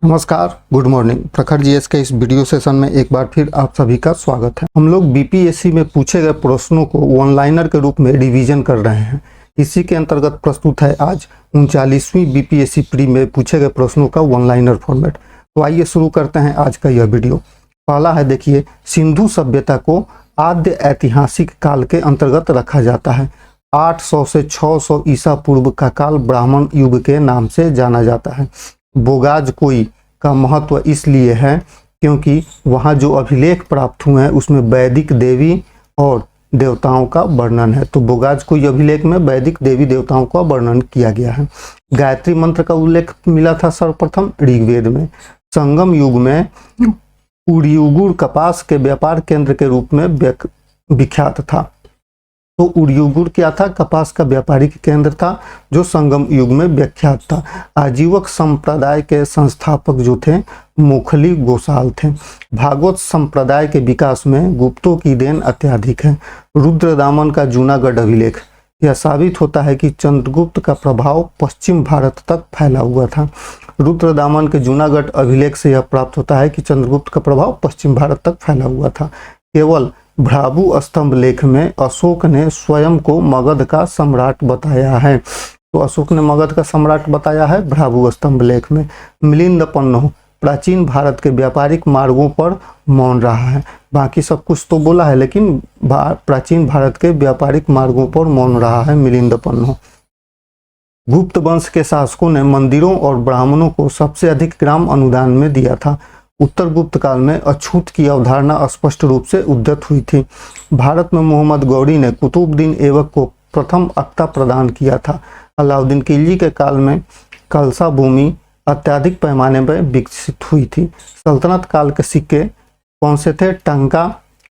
नमस्कार, good morning. प्रखर GS के इस वीडियो सेशन में एक बार फिर आप सभी का स्वागत है। हम लोग बीपीएससी में पूछे गए प्रश्नों को वन लाइनर के रूप में रिवीजन कर रहे हैं। इसी के अंतर्गत प्रस्तुत है आज 39वीं बीपीएससी प्री में पूछे गए प्रश्नों का वन लाइनर फॉर्मेट। तो आइए शुरू करते हैं आज का यह वीडियो। पहला है, देखिए, सिंधु सभ्यता को आद्य ऐतिहासिक काल के अंतर्गत रखा जाता है। 800 से 600 ईसा पूर्व का काल ब्राह्मण युग के नाम से जाना जाता है। बोगाजकोई का महत्व इसलिए है क्योंकि वहाँ जो अभिलेख प्राप्त हुए हैं उसमें वैदिक देवी और देवताओं का वर्णन है। तो बोगाजकोई अभिलेख में वैदिक देवी देवताओं का वर्णन किया गया है। गायत्री मंत्र का उल्लेख मिला था सर्वप्रथम ऋग्वेद में। संगम युग में उड़ियुगुर कपास के व्यापार केंद्र के रूप में विख्यात था। तो उड़ियुगुर क्या था? कपास का व्यापारिक केंद्र था जो संगम युग में विख्यात था। आजीवक संप्रदाय के संस्थापक जो थे मोखली गोसाल थे। भागवत संप्रदाय के विकास में गुप्तों की देन अत्यधिक है। रुद्रदामन का जूनागढ़ अभिलेख यह साबित होता है कि चंद्रगुप्त का प्रभाव पश्चिम भारत तक फैला हुआ था। रुद्रदामन के जूनागढ़ अभिलेख से यह प्राप्त होता है कि चंद्रगुप्त का प्रभाव पश्चिम भारत तक फैला हुआ था। केवल भ्राभु स्तंभ लेख में अशोक ने स्वयं को मगध का सम्राट बताया है। तो अशोक ने मगध का सम्राट बताया है भ्राभु स्तंभ लेख में। मिलिंद पन्नो प्राचीन भारत के व्यापारिक मार्गों पर मौन रहा है। बाकी सब कुछ तो बोला है लेकिन प्राचीन भारत के व्यापारिक मार्गों पर मौन रहा है मिलिंद पन्नो। गुप्त वंश के शासकों ने मंदिरों और ब्राह्मणों को सबसे अधिक ग्राम अनुदान में दिया था। उत्तर गुप्त काल में अछूत की अवधारणा स्पष्ट रूप से उद्यत हुई थी। भारत में मोहम्मद गौरी ने कुतुबुद्दीन ऐबक को प्रथम अख्ता प्रदान किया था। अलाउद्दीन खिलजी के काल में कलसा भूमि अत्यधिक पैमाने पर विकसित हुई थी। सल्तनत काल के सिक्के कौन से थे? टंका,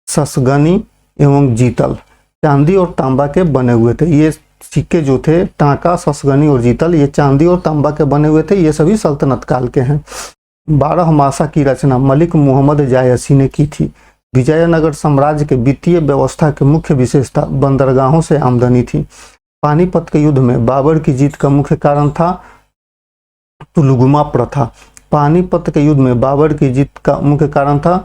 ससगनी एवं जीतल, चांदी और तांबा के बने हुए थे। ये सिक्के जो थे टांका, ससगनी और जीतल, ये चांदी और तांबा के बने हुए थे। ये सभी सल्तनत काल के हैं। 12 मासा की रचना मलिक मोहम्मद जायसी ने की थी। विजयनगर साम्राज्य के वित्तीय व्यवस्था की मुख्य विशेषता बंदरगाहों से आमदनी थी। पानीपत के युद्ध में बाबर की जीत का मुख्य कारण था तुलुगुमा प्रथा। पानीपत के युद्ध में बाबर की जीत का मुख्य कारण था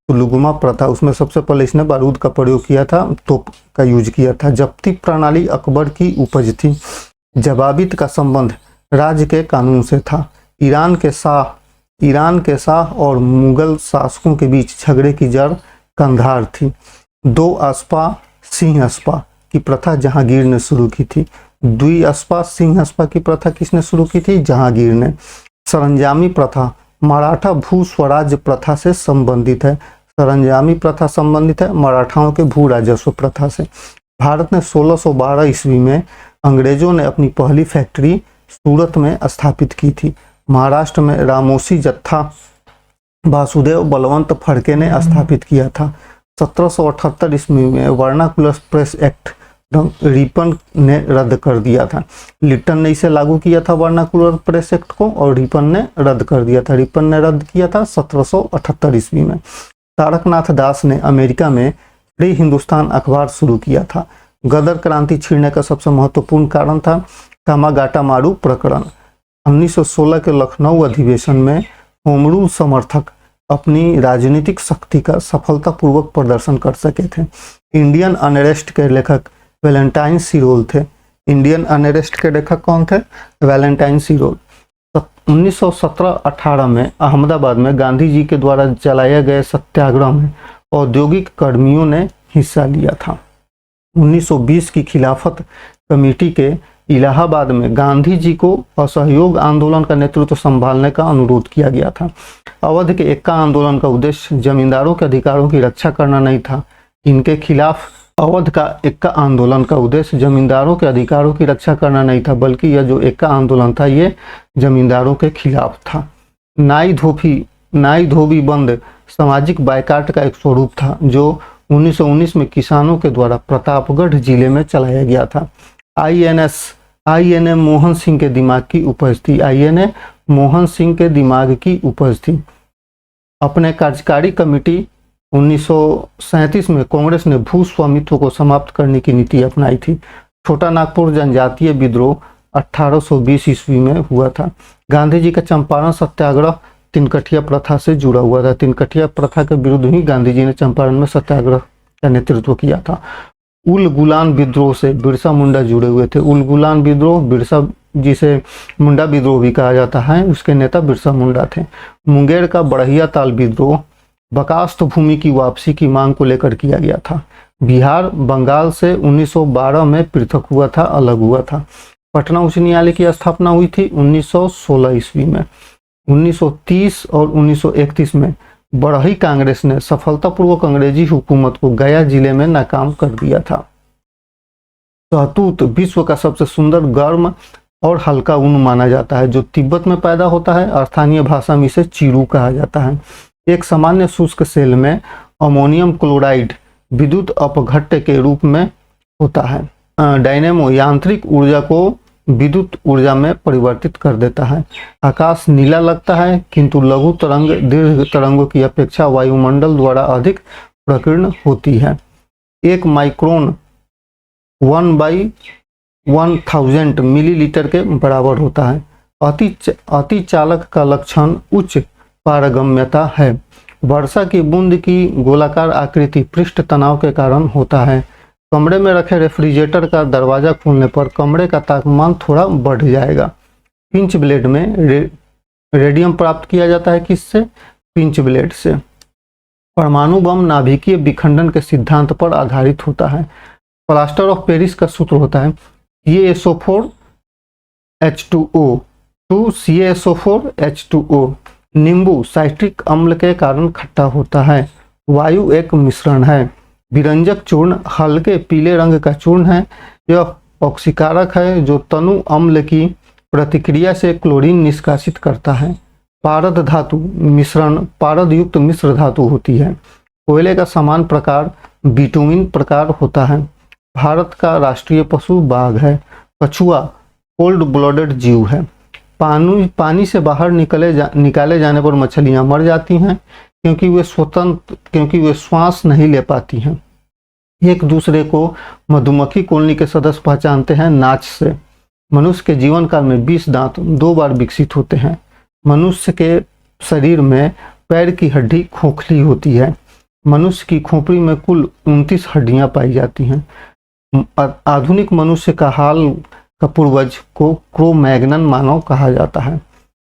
तुलुगुमा प्रथा। उसमें सबसे पहले इसने बारूद का प्रयोग किया था, तोप का यूज किया था। जब्ती प्रणाली अकबर की उपज थी। जवाबित का संबंध राज्य के कानून से था। ईरान के शाह और मुगल शासकों के बीच झगड़े की जड़ कंधार थी। 2 अस्पा सिंह अस्पा की प्रथा जहांगीर ने शुरू की थी। द्विअस्पा सिंह अस्पा की प्रथा किसने शुरू की थी? जहांगीर ने। सरंजामी प्रथा मराठा भू स्वराज्य प्रथा से संबंधित है। सरंजामी प्रथा संबंधित है मराठाओं के भू राजस्व प्रथा से। भारत ने 1612 ईस्वी में अंग्रेजों ने अपनी पहली फैक्ट्री सूरत में स्थापित की थी। महाराष्ट्र में रामोसी जत्था वासुदेव बलवंत फड़के ने स्थापित किया था। 1778 ईस्वी में वर्नाकुलर प्रेस एक्ट रिपन ने रद्द कर दिया था। लिटन ने इसे लागू किया था वर्नाकुलर प्रेस एक्ट को, और रिपन ने रद्द कर दिया था। रिपन ने रद्द किया था 1778 ईस्वी में। तारकनाथ दास ने अमेरिका में फ्री हिंदुस्तान अखबार शुरू किया था। गदर क्रांति छिड़ने का सबसे महत्वपूर्ण कारण था कामागाटा मारू प्रकरण। 1916 के लखनऊ अधिवेशन में होम रूल समर्थक अपनी राजनीतिक शक्ति का सफलतापूर्वक प्रदर्शन कर सके थे। इंडियन अनरेस्ट के लेखक वैलेंटाइन सिरोल थे। इंडियन अनरेस्ट के लेखक कौन थे? वैलेंटाइन सिरोल। 1917-18 में अहमदाबाद में गांधी जी के द्वारा चलाए गए सत्याग्रह में औद्योगिक कर्मियों ने हिस्सा लिया था। 1920 की खिलाफत कमेटी के इलाहाबाद में गांधी जी को असहयोग आंदोलन का नेतृत्व संभालने का अनुरोध किया गया था। अवध के एक्का आंदोलन का उद्देश्य जमींदारों के अधिकारों की रक्षा करना नहीं था। इनके खिलाफ अवध का एक्का आंदोलन का उद्देश्य जमींदारों के अधिकारों की रक्षा करना नहीं था, बल्कि यह जो एक्का आंदोलन था ये जमींदारों के खिलाफ था। नाई धोबी बंद सामाजिक बायकाट का एक स्वरूप था जो 1919 में किसानों के द्वारा प्रतापगढ़ जिले में चलाया गया था। आईएनए मोहन सिंह के दिमाग की उपज थी। आईएनए मोहन सिंह के दिमाग की उपज थी। अपने कार्यकारी कमेटी 1937 में कांग्रेस ने भू स्वामित्व को समाप्त करने की नीति अपनाई थी। छोटा नागपुर जनजातीय विद्रोह 1820 ईस्वी में हुआ था। गांधी जी का चंपारण सत्याग्रह तिनकठिया प्रथा से जुड़ा हुआ था। तिनकठिया प्रथा के विरुद्ध ही गांधी जी ने चंपारण में सत्याग्रह का नेतृत्व किया था। उल गुलान विद्रोह से बिरसा मुंडा जुड़े हुए थे। उल गुलान विद्रोह, बिरसा जिसे मुंडा विद्रोह भी कहा जाता है, उसके नेता बिरसा मुंडा थे। मुंगेर का बढ़िया ताल विद्रोह बकास्त भूमि की वापसी की मांग को लेकर किया गया था। बिहार बंगाल से 1912 में पृथक हुआ था, अलग हुआ था। पटना उच्च न्यायालय की स्थापना हुई थी 1916 ईस्वी में। 1930 और 1931 में बड़ही कांग्रेस ने सफलतापूर्वक अंग्रेजी हुकूमत को गया जिले में नाकाम कर दिया था। शहतूत विश्व का सबसे सुंदर, गर्म और हल्का ऊन माना जाता है, जो तिब्बत में पैदा होता है और स्थानीय भाषा में इसे चीरू कहा जाता है। एक सामान्य शुष्क सेल में अमोनियम क्लोराइड विद्युत अपघट्य के रूप में होता है। डायनेमो यांत्रिक ऊर्जा को विद्युत ऊर्जा में परिवर्तित कर देता है। आकाश नीला लगता है, किंतु लघु तरंग दीर्घ तरंगों की अपेक्षा वायुमंडल द्वारा अधिक प्रकीर्ण होती है। एक माइक्रोन 1/1000 मिलीलीटर के बराबर होता है। अति चालक का लक्षण उच्च पारगम्यता है। वर्षा की बूंद की गोलाकार आकृति पृष्ठ तनाव के कारण होता है। कमरे में रखे रेफ्रिजरेटर का दरवाजा खोलने पर कमरे का तापमान थोड़ा बढ़ जाएगा। पिंच ब्लेड में रेडियम प्राप्त किया जाता है। किससे? पिंच ब्लेड से। परमाणु बम नाभिकीय विखंडन के सिद्धांत पर आधारित होता है। प्लास्टर ऑफ पेरिस का सूत्र होता है CaSO4 H2O 2 CaSO4 H2O। नींबू साइट्रिक अम्ल के कारण खट्टा होता है। वायु एक मिश्रण है। विरंजक चूर्ण हल्के पीले रंग का चूर्ण है। यह ऑक्सीकारक है, जो तनु अम्ल की प्रतिक्रिया से क्लोरीन निष्कासित करता है। पारद धातु मिश्रण पारद युक्त मिश्र धातु होती है। कोयले का समान प्रकार बिटुमिन प्रकार होता है। भारत का राष्ट्रीय पशु बाघ है। कछुआ कोल्ड ब्लडेड जीव है। पानी से बाहर निकाले जाने पर मछलियां मर जाती हैं, क्योंकि वे श्वास नहीं ले पाती हैं। एक दूसरे को मधुमक्खी कॉलोनी के सदस्य पहचानते हैं नाच से। मनुष्य के जीवन काल में 20 दांत 2 बार विकसित होते हैं। मनुष्य के शरीर में पैर की हड्डी खोखली होती है। मनुष्य की खोपड़ी में कुल 29 हड्डियां पाई जाती हैं। आधुनिक मनुष्य का हाल का पूर्वज को क्रो-मैग्नन मानव कहा जाता है।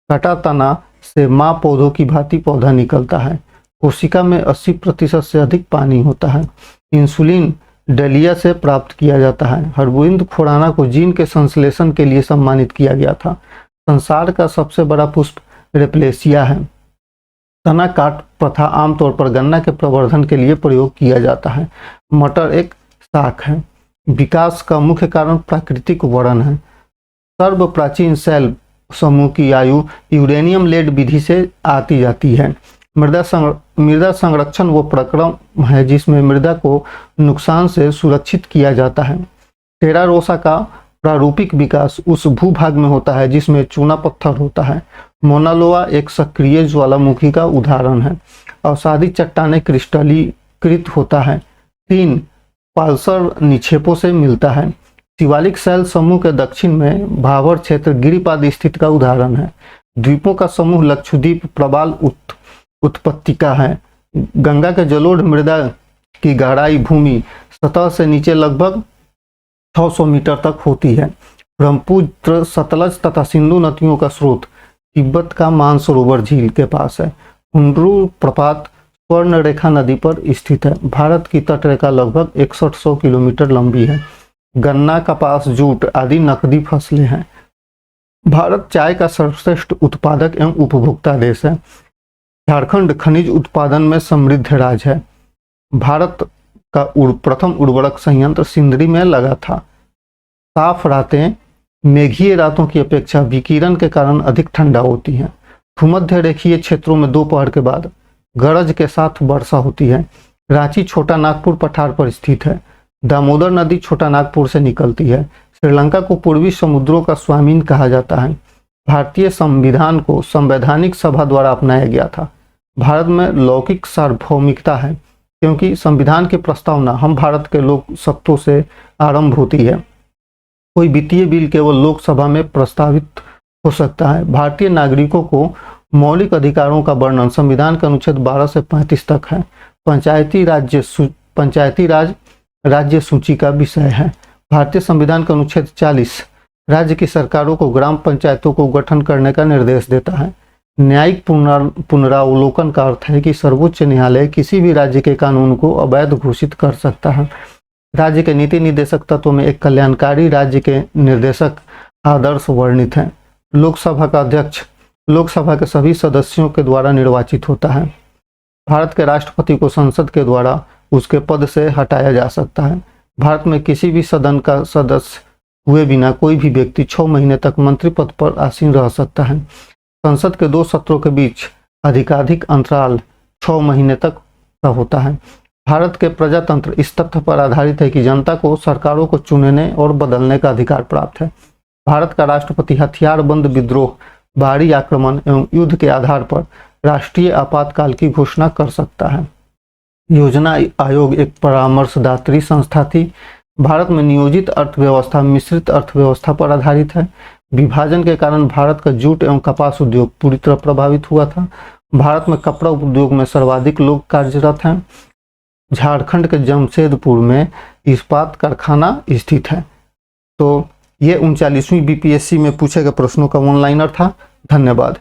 कटा तना से माँ पौधों की भांति पौधा निकलता है। कोशिका में 80% से अधिक पानी होता है। इंसुलिन डलिया से प्राप्त किया जाता है। हरगोविंद खुराना को जीन के संश्लेषण के लिए सम्मानित किया गया था। संसार का सबसे बड़ा पुष्प रेप्लेसिया है। तना काट प्रथा आमतौर पर गन्ना के प्रवर्धन के लिए प्रयोग किया जाता है। मटर एक शाक है। विकास का मुख्य कारण प्राकृतिक वर्णन है। सर्व प्राचीन सेल समूह की आयु यूरेनियम लेड विधि से आती जाती है। मृदा संरक्षण वो प्रक्रम है जिसमें मृदा को नुकसान से सुरक्षित किया जाता है। टेरा रोसा का प्रारूपिक विकास उस भूभाग में होता है जिसमें चूना पत्थर होता है। मोनालोआ एक सक्रिय ज्वालामुखी का उदाहरण है। अवसादी चट्टानें क्रिस्टलीकृत होता है। 3 पाल्सर निक्षेपों से मिलता है। शिवालिक सेल समूह के दक्षिण में भावर क्षेत्र गिरिपाद स्थित का उदाहरण है। द्वीपों का समूह लक्षद्वीप प्रबाल उत्पत्तिका है। गंगा के जलोढ़ मृदा की गहराई भूमि सतह से नीचे लगभग 600 मीटर तक होती है। ब्रह्मपुत्र, सतलज तथा सिंधु नदियों का स्रोत तिब्बत का मानसरोवर झील के पास है। हुंड्रू प्रपात स्वर्ण रेखा नदी पर स्थित है। भारत की तटरेखा लगभग 6100 किलोमीटर लंबी है। गन्ना, कपास, जूट आदि नकदी फसलें हैं। भारत चाय का सर्वश्रेष्ठ उत्पादक एवं उपभोक्ता देश है। झारखंड खनिज उत्पादन में समृद्ध राज्य है। भारत का प्रथम उर्वरक संयंत्र सिंदरी में लगा था। साफ रातें मेघीय रातों की अपेक्षा विकिरण के कारण अधिक ठंडा होती हैं। भूमध्य रेखीय क्षेत्रों में दोपहर के बाद गरज के साथ वर्षा होती है। रांची छोटा नागपुर पठार पर स्थित है। दामोदर नदी छोटा नागपुर से निकलती है। श्रीलंका को पूर्वी समुद्रों का स्वामीन कहा जाता है। भारतीय संविधान को संवैधानिक सभा द्वारा अपनाया गया था। भारत में लौकिक सार्वभौमिकता है, क्योंकि संविधान की प्रस्तावना हम भारत के लोक सत्तों से आरंभ होती है। कोई वित्तीय बिल केवल लोकसभा में प्रस्तावित हो सकता है। भारतीय नागरिकों को मौलिक अधिकारों का वर्णन संविधान के अनुच्छेद 12 से 35 तक है। पंचायती राज राज्य सूची का विषय है। भारतीय संविधान का अनुच्छेद 40 राज्य की सरकारों को ग्राम पंचायतों को गठन करने का निर्देश देता है। न्यायिक पुनरावलोकन का अर्थ है कि सर्वोच्च न्यायालय किसी भी राज्य के कानून को अवैध घोषित कर सकता है। राज्य के नीति निर्देशक तत्वों में एक कल्याणकारी राज्य के निर्देशक आदर्श वर्णित हैं। लोकसभा का अध्यक्ष लोकसभा के सभी सदस्यों के द्वारा निर्वाचित होता है। भारत के राष्ट्रपति को संसद के द्वारा उसके पद से हटाया जा सकता है। भारत में किसी भी सदन का सदस्य हुए बिना कोई भी व्यक्ति 6 महीने तक मंत्री पद पर आसीन रह सकता है। संसद के 2 सत्रों के बीच अधिकाधिक अंतराल 6 महीने तक का होता है। भारत के प्रजातंत्र इस तथ्य पर आधारित है कि जनता को सरकारों को चुनने और बदलने का अधिकार प्राप्त है। भारत का राष्ट्रपति हथियारबंद विद्रोह, बाहरी आक्रमण एवं युद्ध के आधार पर राष्ट्रीय आपातकाल की घोषणा कर सकता है। योजना आयोग एक परामर्शदात्री संस्था थी। भारत में नियोजित अर्थव्यवस्था मिश्रित अर्थव्यवस्था पर आधारित है। विभाजन के कारण भारत का जूट एवं कपास उद्योग पूरी तरह प्रभावित हुआ था। भारत में कपड़ा उद्योग में सर्वाधिक लोग कार्यरत हैं। झारखंड के जमशेदपुर में इस्पात कारखाना स्थित है। तो ये 39वीं बीपीएससी में पूछे गए प्रश्नों का ऑनलाइनर था। धन्यवाद।